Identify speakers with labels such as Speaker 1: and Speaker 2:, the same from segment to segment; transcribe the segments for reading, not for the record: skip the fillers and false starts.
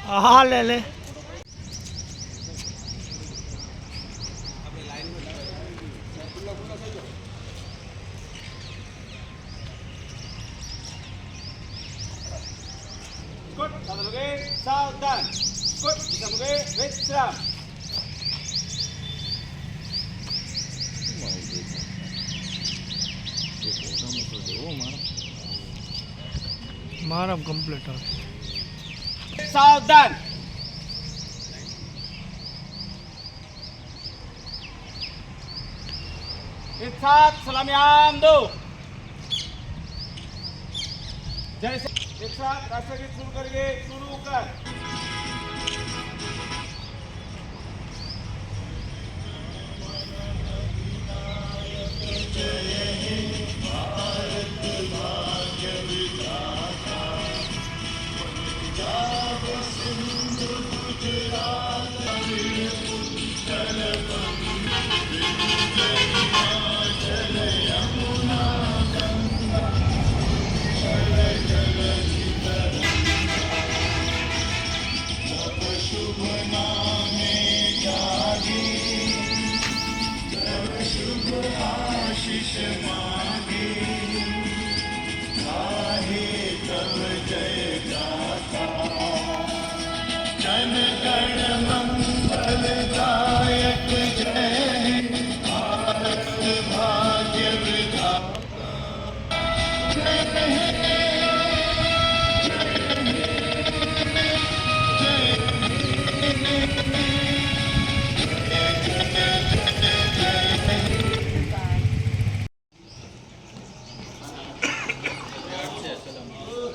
Speaker 1: હા લે લે
Speaker 2: સાવધાન વિશ્રામ
Speaker 1: મારા કમ્પ્લીટ
Speaker 2: સાવધાન एक साथ सलामी आम दो जैसे एक साथ राष्ट्रगीत शुरू करेंगे शुरू कर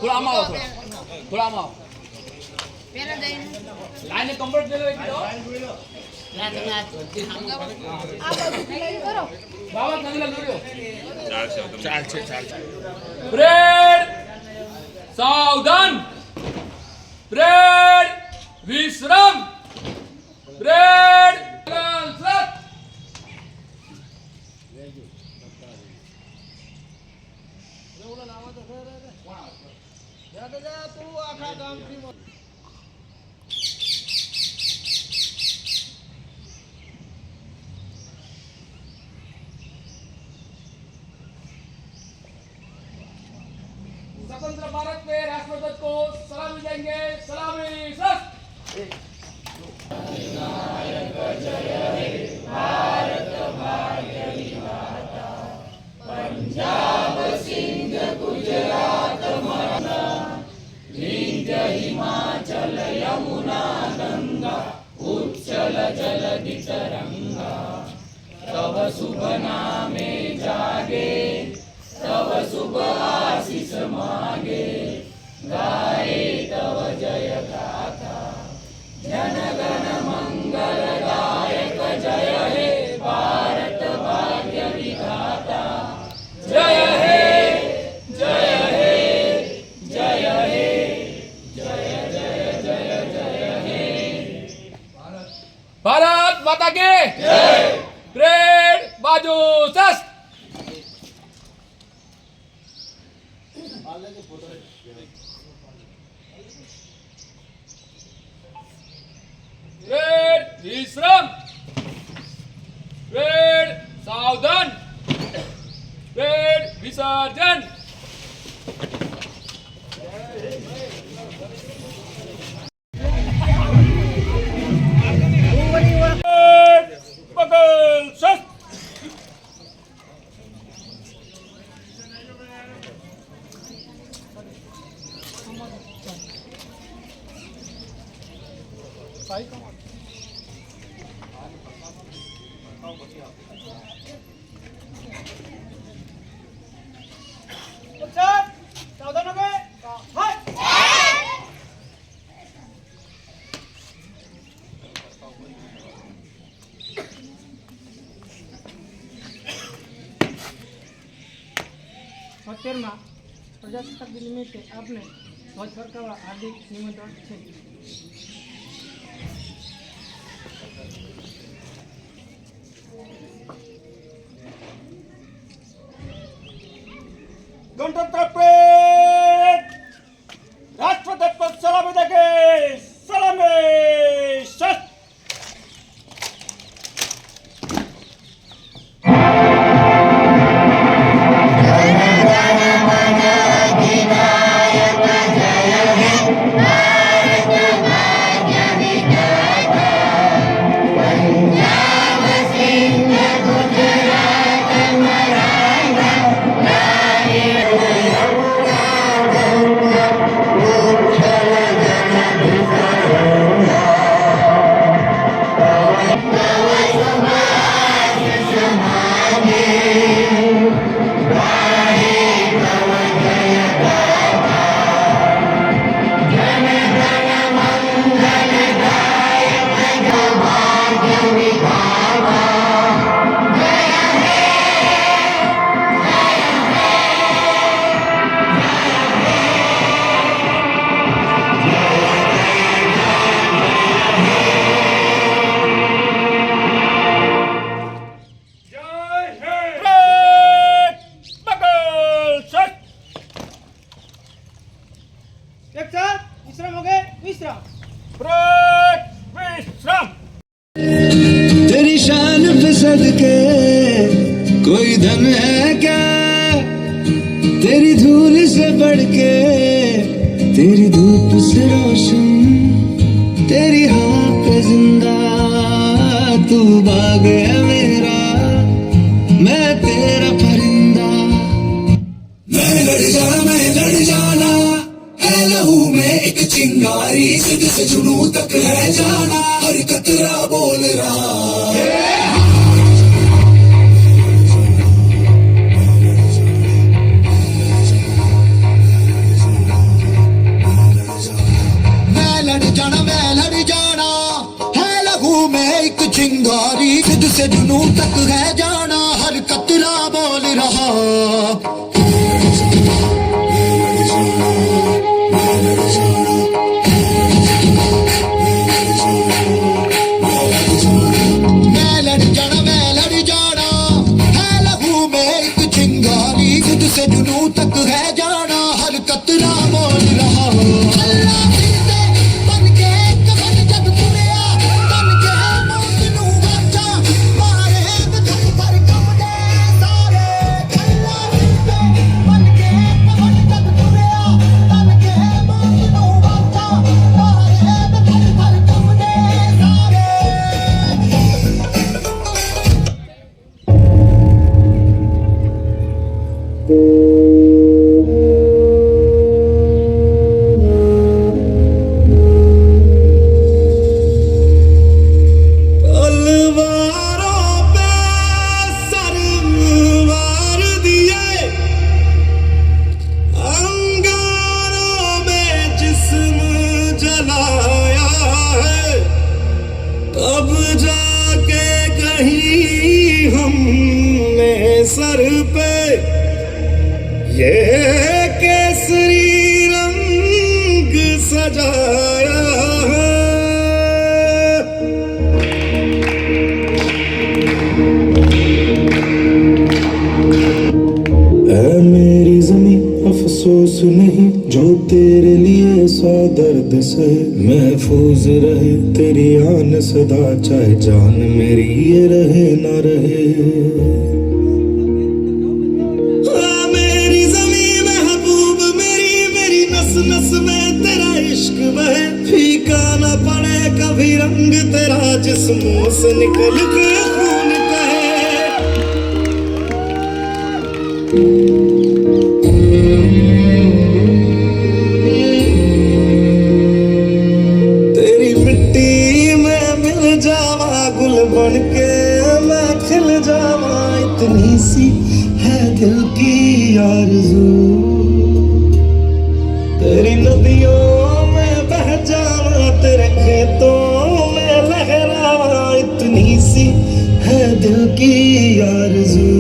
Speaker 2: थोड़ा आमा आओ थोड़ा आमा आओ
Speaker 3: पहले दे
Speaker 2: लाइन कंप्लीट ले लो एक दो
Speaker 3: आप करो
Speaker 2: बाबा नगला लोड़ियो चाल से ब्रेड सावधान ब्रेड विश्राम ब्रेड कंसत तू आखा गाम की स्वतंत्र भारत में राष्ट्रध्वज को सलामी देंगे सलामी सलाम विनायक जय हे भारत भाग्य विधाता पंजाब सिंध गुजरात मरना विंध्य हिमाचल यमुना गंगा उच्चल जलधि तरंगा तव शुभ नामे जागे तव शुभ आशीष मागे गाए तव जय गाथा जन गण मंगल दायक जय हे भारत भाग्य विधाता जय हे जय हे जय हे जय जय जय जय हे भारत माता की जय ब्रेड बाजू सस ब्रेड विश्राम ब्रेड सावधान ब्रेड विसर्जन पकड़ शस्त्र सावधान हो गए
Speaker 1: અત્યારમાં પ્રજાસત્તાક દિન નિમિત્તે આપને ધ્વજ ફરકાવવા હાર્દિક નિમંત્રણ છે.
Speaker 4: गणतंत्र परेड राष्ट्रध्वज को सलामी देंगे सलामी शस्त्र
Speaker 1: एक साथ विश्राम हो गए विश्राम
Speaker 4: विश्राम।
Speaker 5: तेरी शान पे सदके कोई धन है क्या, तेरी धूल से बढ़ के, तेरी धूप से रोशन, तेरी हवा पे जिंदा, तू बाग है मेरा, मैं तेरा परिंदा। मैं लड़ जाना है लहू में एक चिंगारी, सिद्ध से जुनू तक है जाना, हर कतरा बोल रहा। मैं लड़ जाना है लहू में एक चिंगारी, सिद्ध से जुनू तक है जाना, हर कतरा बोल रहा। मैं लड़ जाना है लहू में एक चिंगारी, खुद से जुनू तक है जाना, हर कतरा बोल रहा। अल्लाह जिंदे बन के कफन जब तुरिया, बन के मौत नू वाचा, मारे बधन पर कम दे सारे। अल्लाह जिंदे बन के कफन जब तुरिया, बन के मौत नू वाचा, मारे बधन पर कम दे सारे। तलवारों पे सर मार दिए, अंगारों में जिस्म जलाया है, तब जाके कहीं हमने सर पे ये केसरी रंग सजाया है। ऐ मेरी ज़मीं अफसोस नहीं, जो तेरे लिए सौ दर्द सहे, महफूज रहे तेरी आन सदा, चाहे जान मेरी ये रहे न रहे। मेरी ज़मीं महबूब मेरी नस नस में तेरा इश्क बहे, फीका न पड़े कभी रंग तेरा, जिस्मों से निकल के खून कहे। तेरी मिट्टी में मिल जावा, गुल बन के मैं खिल जावा, इतनी सी है दिल की आरज़ू। तेरी नदियों में बह जावा, तेरे खेतों में लहरावा, इतनी सी है दिल की आरज़ू।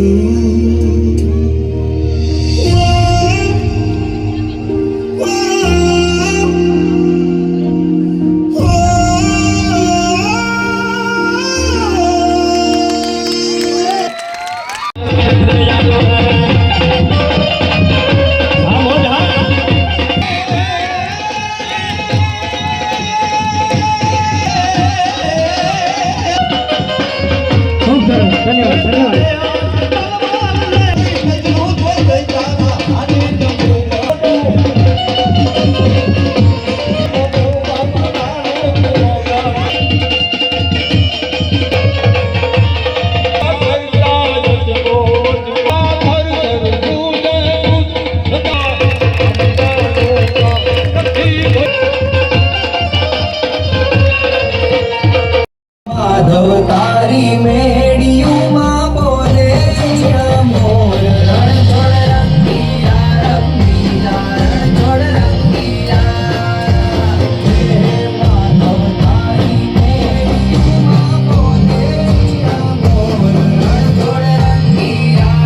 Speaker 6: અવતારી મેડિયુમાં બોલે મોર રણછોડ રંગીલા રંગીલા રણછોડ રંગીલા અવતારી મેડિયુમાં બોલે મોર રણછોડ રંગીલા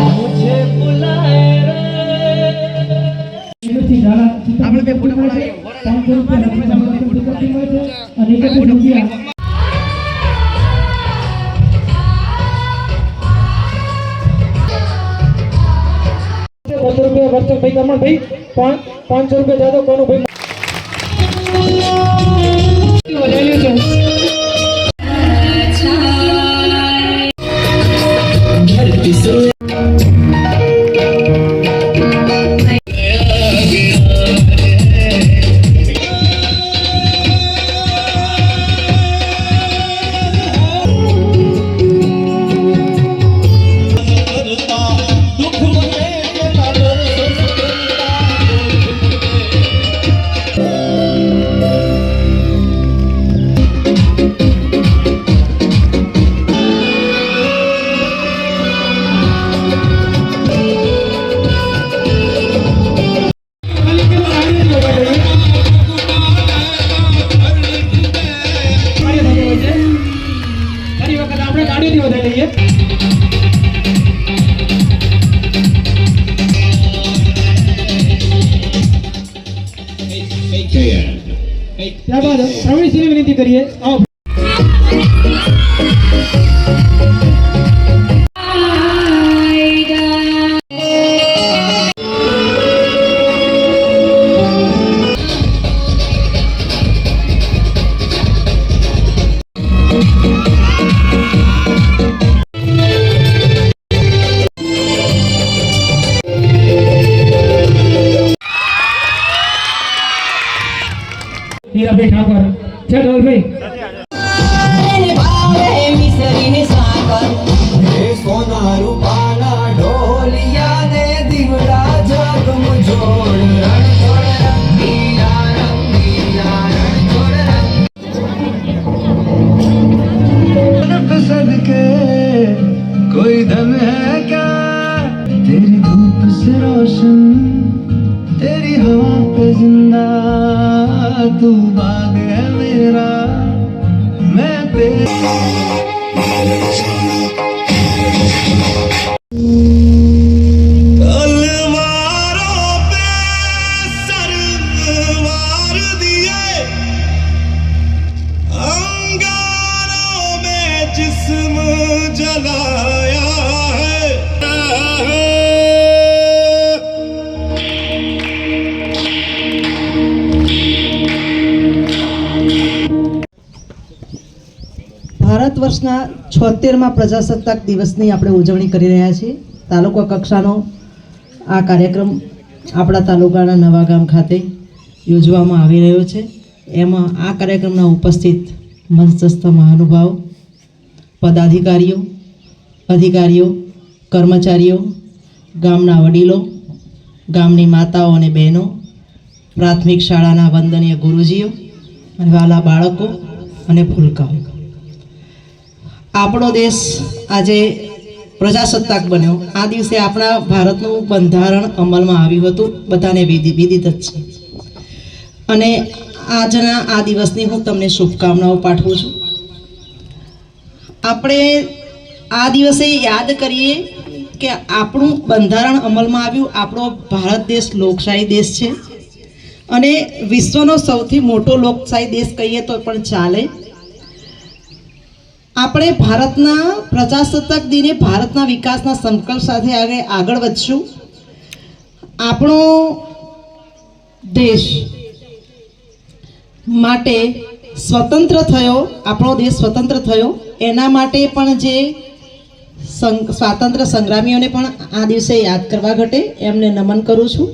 Speaker 6: મુझे बुलाए रे
Speaker 1: આપણે બે ફોટો પડાવીએ 500 રૂપિયા અને એક રૂપિયા ₹200 ભાઈ કમણ ભાઈ 500 રૂપિયા જાદો કોનું ભાઈ વધારેલું છે
Speaker 6: धरती से
Speaker 1: આપણે ગાડીથી વધારી લઈએ ત્યારબાદ પ્રવીણસિંહને વિનંતી કરીએ આવો હીરાભાઈ ઠાકોર છે ઢોલભાઈ
Speaker 6: सोना रूपाला ढोलिया ने दिवड़ा जगम जोड़ रणछोड़ रंगीला रंगीला रणछोड़ रंगीला सदके कोई धन है क्या तेरी धूप से रोशन तेरी हवा पे जिंदा तू बाग है मेरा मैं तेरा तलवारों पे सरवार दिए अंगारों में जिस्म जलाया है
Speaker 7: ભારત વર્ષના 76મા પ્રજાસત્તાક દિવસની આપણે ઉજવણી કરી રહ્યા છીએ તાલુકા કક્ષાનો આ કાર્યક્રમ આપણા તાલુકાના નવાગામ ખાતે યોજવામાં આવી રહ્યો છે એમાં આ કાર્યક્રમના ઉપસ્થિત મંચસ્થ મહાનુભાવ પદાધિકારીઓ અધિકારીઓ કર્મચારીઓ ગામના વડીલો ગામની માતાઓ અને બહેનો પ્રાથમિક શાળાના વંદનીય ગુરુજીઓ અને વાલા બાળકો અને ફૂલકાઓ આપણો દેશ આજે પ્રજાસત્તાક બન્યો આ દિવસે આપણા ભારતનું બંધારણ અમલમાં આવ્યું હતું બધાને વિદિત જ છે અને આજના આ દિવસની હું તમને શુભકામનાઓ પાઠવું છું આપણે આ દિવસે યાદ કરીએ કે આપણું બંધારણ અમલમાં આવ્યું આપણો ભારત દેશ લોકશાહી દેશ છે અને વિશ્વનો સૌથી મોટો લોકશાહી દેશ કહીએ તો પણ ચાલે આપણે ભારતના પ્રજાસત્તાક દિને ભારતના વિકાસના સંકલ્પ સાથે આગળ વધશું આપણો દેશ માટે સ્વતંત્ર થયો આપણો દેશ સ્વતંત્ર થયો એના માટે પણ જે સ્વાતંત્ર્ય સંગ્રામીઓને પણ આ દિવસે યાદ કરવા ઘટે એમને નમન કરું છું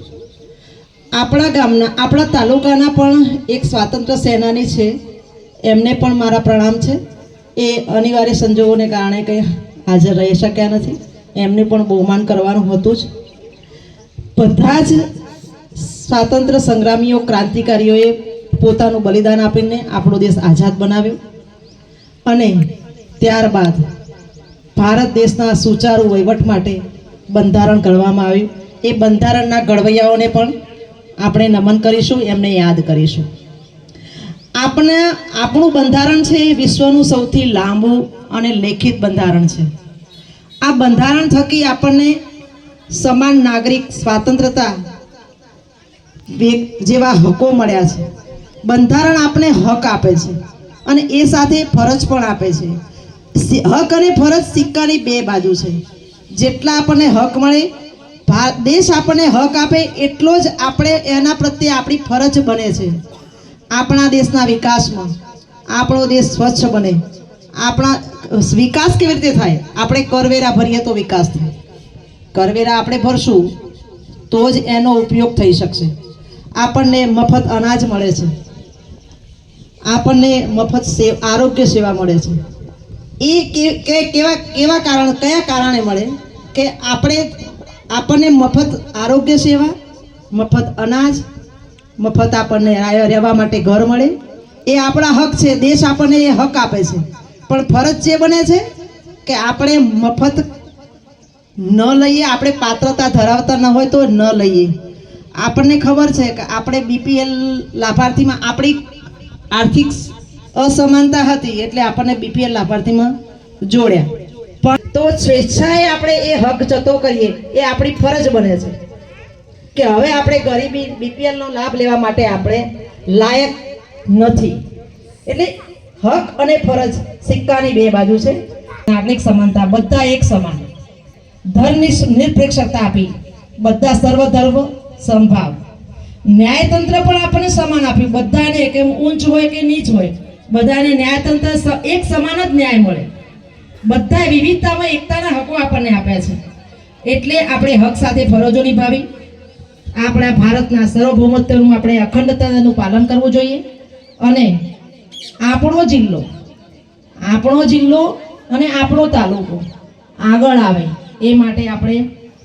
Speaker 7: આપણા ગામના આપણા તાલુકાના પણ એક સ્વાતંત્ર્ય સેનાની છે એમને પણ મારા પ્રણામ છે એ અનિવાર્ય સંજોગોને કારણે કંઈ હાજર રહી શક્યા નથી એમને પણ બહુમાન કરવાનું હતું જ બધા જ સ્વાતંત્ર્ય સંગ્રામીઓ ક્રાંતિકારીઓએ પોતાનું બલિદાન આપીને આપણો દેશ આઝાદ બનાવ્યો અને ત્યારબાદ ભારત દેશના સુચારુ વહીવટ માટે બંધારણ ઘડવામાં આવ્યું. એ બંધારણના ઘડવૈયાઓને પણ આપણે નમન કરીશું, એમને યાદ કરીશું. આપણું બંધારણ છે એ વિશ્વનું સૌથી લાંબુ અને લેખિત બંધારણ છે. આ બંધારણ થકી આપણને સમાન નાગરિક સ્વાતંત્રતા જેવા હકો મળ્યા છે. બંધારણ આપણે હક આપે છે અને એ સાથે ફરજ પણ આપે છે. હક અને ફરજ સિક્કાની બે બાજુ છે. જેટલા આપણને હક મળે, દેશ આપણને હક આપે, એટલો જ આપણે એના પ્રત્યે આપણી ફરજ બને છે. આપણા દેશના વિકાસમાં આપણો દેશ સ્વચ્છ બને. આપણા વિકાસ કેવી રીતે થાય? આપણે કરવેરા ભરીએ તો વિકાસ થાય. કરવેરા આપણે ભરશું તો જ એનો ઉપયોગ થઈ શકશે. આપણને મફત અનાજ મળે છે, આપણને મફત આરોગ્ય સેવા મળે છે. એ કયા કારણે મળે કે આપણને મફત આરોગ્ય સેવા, મફત અનાજ, મફત આપણને રહેવા માટે ઘર મળે. એ આપણા હક છે. દેશ આપણને એ હક આપે છે. પણ ફરજ જે બને છે કે આપણે મફત ન લઈએ. આપણે પાત્રતા ધરાવતા ન હોય તો ન લઈએ. આપણને ખબર છે કે આપણે બીપીએલ લાભાર્થીમાં આપણી આર્થિક અસમાનતા હતી એટલે આપણને બીપીએલ લાભાર્થીમાં જોડ્યા. પણ તો સ્વેચ્છાએ આપણે એ હક જતો કરીએ એ આપણી ફરજ બને છે કે હવે આપણે ગરીબી બીપીએલનો લાભ લેવા માટે આપણે લાયક નથી. એટલે હક અને ફરજ સિક્કાની બે બાજુ છે. નાગરિક સમાનતા, બધા એક સમાન, ધર્મની નિરપેક્ષતા આપી, બધા સર્વધર્મ સમભાવ. ન્યાયતંત્ર પણ આપણને સમાન આપ્યું, બધાને, કે ઊંચ હોય કે નીચ હોય, બધાને ન્યાયતંત્ર એક સમાન જ ન્યાય મળે. બધા વિવિધતામાં એકતાના હકો આપણને આપ્યા છે. એટલે આપણે હક સાથે ફરજો નિભાવી આપણા ભારતના સાર્વભૌમત્વનું, આપણે અખંડતાનું પાલન કરવું જોઈએ. અને આપણો જિલ્લો અને આપણો તાલુકો આગળ આવે એ માટે આપણે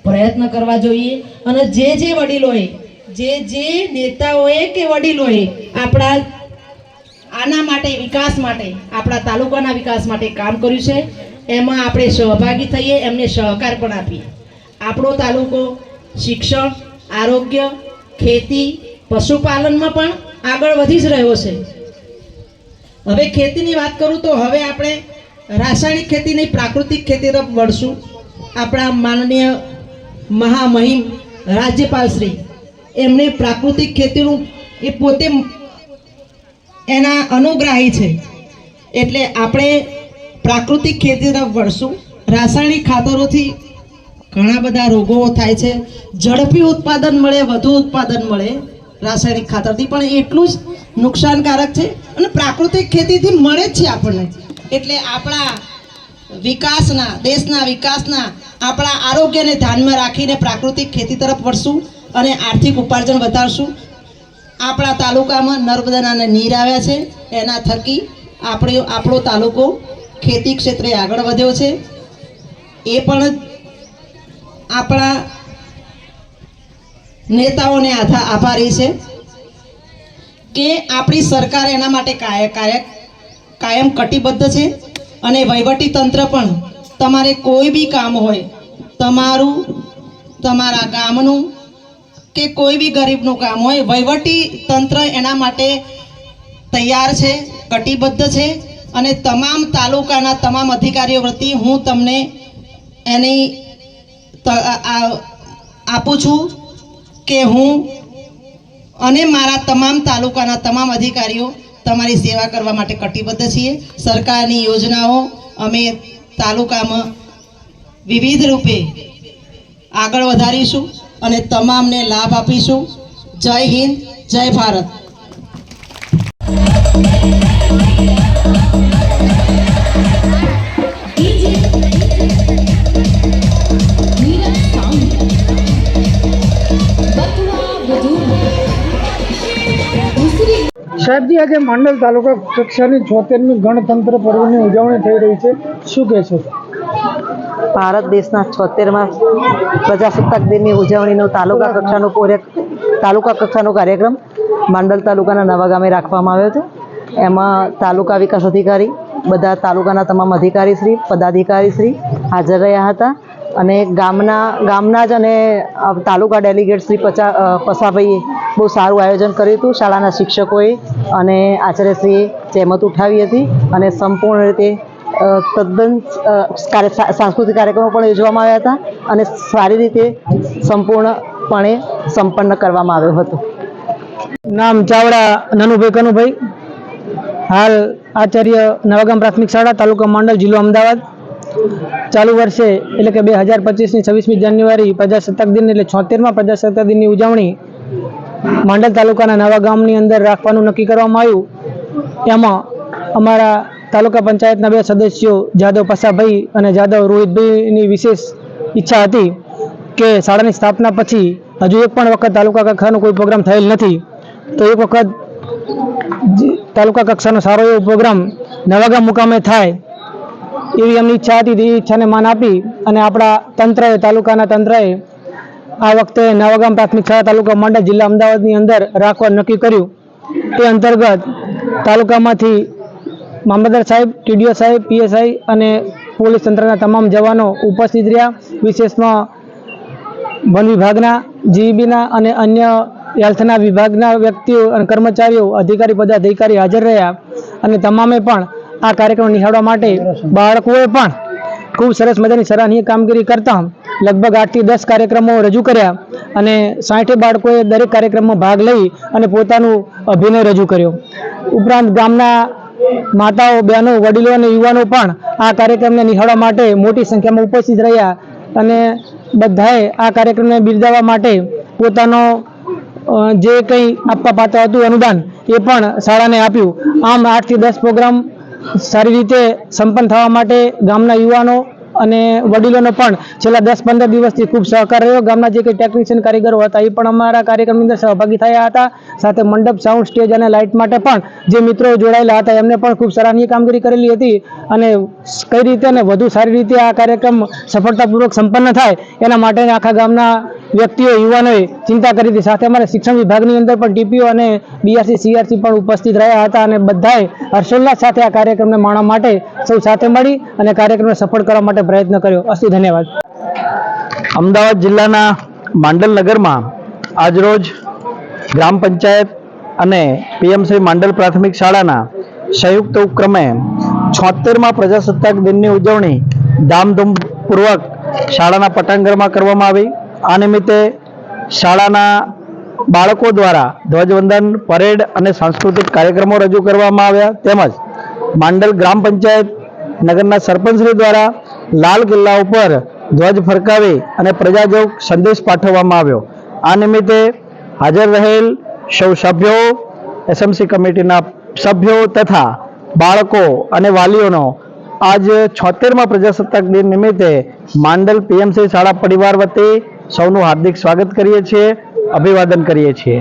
Speaker 7: પ્રયત્ન કરવા જોઈએ. અને જે વડીલોએ, જે નેતાઓએ કે વડીલોએ આપણા આના માટે, વિકાસ માટે, આપણા તાલુકાના વિકાસ માટે કામ કર્યું છે, એમાં આપણે સહભાગી થઈએ, એમને સહકાર પણ આપીએ. આપણો તાલુકો શિક્ષણ, આરોગ્ય, ખેતી, પશુપાલનમાં પણ આગળ વધી જ રહ્યો છે. હવે ખેતીની વાત કરું તો હવે આપણે રાસાયણિક ખેતી નહીં, પ્રાકૃતિક ખેતી તરફ વળશું. આપણા માનનીય મહામહિમ રાજ્યપાલ શ્રી એમને પ્રાકૃતિક ખેતીનું એ પોતે એના અનુગ્રાહી છે. એટલે આપણે પ્રાકૃતિક ખેતી તરફ વળશું. રાસાયણિક ખાતરોથી ઘણા બધા રોગો થાય છે. ઝડપી ઉત્પાદન મળે, વધુ ઉત્પાદન મળે રાસાયણિક ખાતરથી, પણ એટલું જ નુકસાનકારક છે. અને પ્રાકૃતિક ખેતીથી મળે જ છે આપણને. એટલે આપણા વિકાસના, દેશના વિકાસના, આપણા આરોગ્યને ધ્યાનમાં રાખીને પ્રાકૃતિક ખેતી તરફ વળશું અને આર્થિક ઉપાર્જન વધારશું. આપણા તાલુકામાં નર્મદાના નીર આવ્યા છે, એના થકી આપણો તાલુકો ખેતી ક્ષેત્રે આગળ વધ્યો છે. એ પણ આપણા નેતાઓને આભારી છે કે આપણી સરકાર એના માટે કાયમ કટિબદ્ધ છે. અને વહીવટી તંત્ર પણ, તમારે કોઈ બી કામ હોય, તમારા ગામનું કે કોઈ બી ગરીબનું કામ હોય, વહીવટી તંત્ર એના માટે તૈયાર છે, કટિબદ્ધ છે. અને તમામ તાલુકાના તમામ અધિકારીઓ વતી હું તમને એની આપું છું કે હું અને મારા તમામ તાલુકાના તમામ અધિકારીઓ તમારી સેવા કરવા માટે કટિબદ્ધ છીએ. સરકારની યોજનાઓ અમે તાલુકામાં વિવિધ રૂપે આગળ વધારીશું અને તમામને લાભ આપીશું. જય હિન્દ, જય ભારત.
Speaker 8: સાહેબજી, આજે માંડલ તાલુકા કક્ષાની 76મી ગણતંત્ર પર્વની ઉજવણી થઈ રહી છે, શું કહેશો?
Speaker 7: ભારત દેશના 76મા પ્રજાસત્તાક દિનની ઉજવણીનો તાલુકા કક્ષાનો કાર્યક્રમ માંડલ તાલુકાના નવા ગામે રાખવામાં આવ્યો હતો. એમાં તાલુકા વિકાસ અધિકારી, બધા તાલુકાના તમામ અધિકારીશ્રી, પદાધિકારીશ્રી હાજર રહ્યા હતા અને ગામના જ અને તાલુકા ડેલિગેટ શ્રી પસાભાઈએ બહુ સારું આયોજન કર્યું હતું. શાળાના શિક્ષકોએ અને આચાર્યશ્રીએ જહેમત ઉઠાવી હતી અને સંપૂર્ણ રીતે તદ્દન સાંસ્કૃતિક કાર્યક્રમો પણ યોજવામાં આવ્યા હતા અને સારી રીતે સંપૂર્ણપણે સંપન્ન કરવામાં આવ્યો હતો.
Speaker 8: નામ ચાવડા નાનુભાઈ કનુભાઈ, હાલ આચાર્ય નવાગામ પ્રાથમિક શાળા, તાલુકા માંડલ, જિલ્લો અમદાવાદ. ચાલુ વર્ષે એટલે કે 2025ની 26મી જાન્યુઆરી પ્રજાસત્તાક દિન એટલે 76મા પ્રજાસત્તાક દિનની ઉજવણી માંડલ તાલુકાના નવા ગામની અંદર રાખવાનું નક્કી કરવામાં આવ્યું. એમાં અમારા તાલુકા પંચાયતના 2 સદસ્યો જાદવ પસાભાઈ અને જાદવ રોહિતભાઈની વિશેષ ઈચ્છા હતી કે શાળાની સ્થાપના પછી હજુ એક પણ વખત તાલુકા કક્ષાનો કોઈ પ્રોગ્રામ થયેલ નથી, તો એક વખત તાલુકા કક્ષાનો સારો એવો પ્રોગ્રામ નવાગામ મુકામે થાય એવી એમની ઈચ્છા હતી. એ ઈચ્છાને માન આપી અને આપણા તંત્રએ, તાલુકાના તંત્રએ આ વખતે નવાગામ પ્રાથમિક શાળા તાલુકા માંડલ, જિલ્લા અમદાવાદની અંદર રાખવાનું નક્કી કર્યું. તે અંતર્ગત તાલુકામાંથી મામલતદાર સાહેબ, ટીડીઓ સાહેબ, પીએસઆઈ અને પોલીસ તંત્રના તમામ જવાનો ઉપસ્થિત રહ્યા. વિશેષમાં વન વિભાગના, જીઈબીના અને અન્ય હેલ્થના વિભાગના વ્યક્તિઓ અને કર્મચારીઓ, અધિકારી, પદાધિકારી હાજર રહ્યા અને તમામે પણ આ કાર્યક્રમ નિહાળવા માટે બાળકોએ પણ ખૂબ સરસ મજાની સરાહનીય કામગીરી કરતા લગભગ 8 થી 10 કાર્યક્રમો રજૂ કર્યા અને 60 બાળકોએ દરેક કાર્યક્રમમાં ભાગ લઈ અને પોતાનું અભિનય રજૂ કર્યો. ઉપરાંત ગામના માતાઓ, બહેનો, વડીલો અને યુવાનો પણ આ કાર્યક્રમને નિહાળવા માટે મોટી સંખ્યામાં ઉપસ્થિત રહ્યા અને બધાએ આ કાર્યક્રમને બિરદાવવા માટે પોતાનો જે કંઈ આપવા પાત્ર હતું અનુદાન એ પણ શાળાને આપ્યું. આમ 8 થી 10 પ્રોગ્રામ સારી રીતે સંપન્ન થવા માટે ગામના યુવાનો અને વડીલોનો પણ છેલ્લા 10-15 દિવસથી ખૂબ સહકાર રહ્યો. ગામના જે કંઈ ટેકનિશિયન કારીગરો હતા એ પણ અમારા કાર્યક્રમની અંદર સહભાગી થયા હતા. સાથે મંડપ, સાઉન્ડ, સ્ટેજ અને લાઇટ માટે પણ જે મિત્રો જોડાયેલા હતા એમને પણ ખૂબ સરાહનીય કામગીરી કરેલી હતી અને કઈ રીતે અને વધુ સારી રીતે આ કાર્યક્રમ સફળતાપૂર્વક સંપન્ન થાય એના માટે આખા ગામના વ્યક્તિઓ, યુવાનોએ ચિંતા કરી હતી. સાથે અમારા શિક્ષણ વિભાગની અંદર પણ ટીપીઓ અને બીઆરસી, સીઆરસી પણ ઉપસ્થિત રહ્યા હતા અને બધાએ હર્ષોલ્લાસ સાથે આ કાર્યક્રમને માણવા માટે સૌ સાથે મળી અને કાર્યક્રમને સફળ કરવા માટે પ્રયત્ન કર્યો. અસ્તુ, ધન્યવાદ.
Speaker 9: અમદાવાદ જિલ્લાના માંડલ નગરમાં આજરોજ ગ્રામ પંચાયત અને પીએમસી માંડલ પ્રાથમિક શાળાના સંયુક્ત ઉપક્રમે 76મા પ્રજાસત્તાક દિનની ઉજવણી ધામધૂમપૂર્વક શાળાના પટાંગણમાં કરવામાં આવી. આ નિમિત્તે શાળાના બાળકો દ્વારા ધ્વજવંદન, પરેડ અને સાંસ્કૃતિક કાર્યક્રમો રજૂ કરવામાં આવ્યા. તેમજ માંડલ ગ્રામ પંચાયત નગરના સરપંચશ્રી દ્વારા લાલ કિલ્લા ઉપર ધ્વજ ફરકાવી અને પ્રજાજોગ સંદેશ પાઠવવામાં આવ્યો. આ નિમિત્તે હાજર રહેલ સૌ સભ્યો, એસએમસી કમિટીના સભ્યો તથા બાળકો અને વાલીઓનો આજ 76મા પ્રજાસત્તાક દિન નિમિત્તે માંડલ પીએમસી શાળા પરિવાર વતી સૌનું હાર્દિક સ્વાગત કરીએ છીએ, અભિવાદન કરીએ છીએ.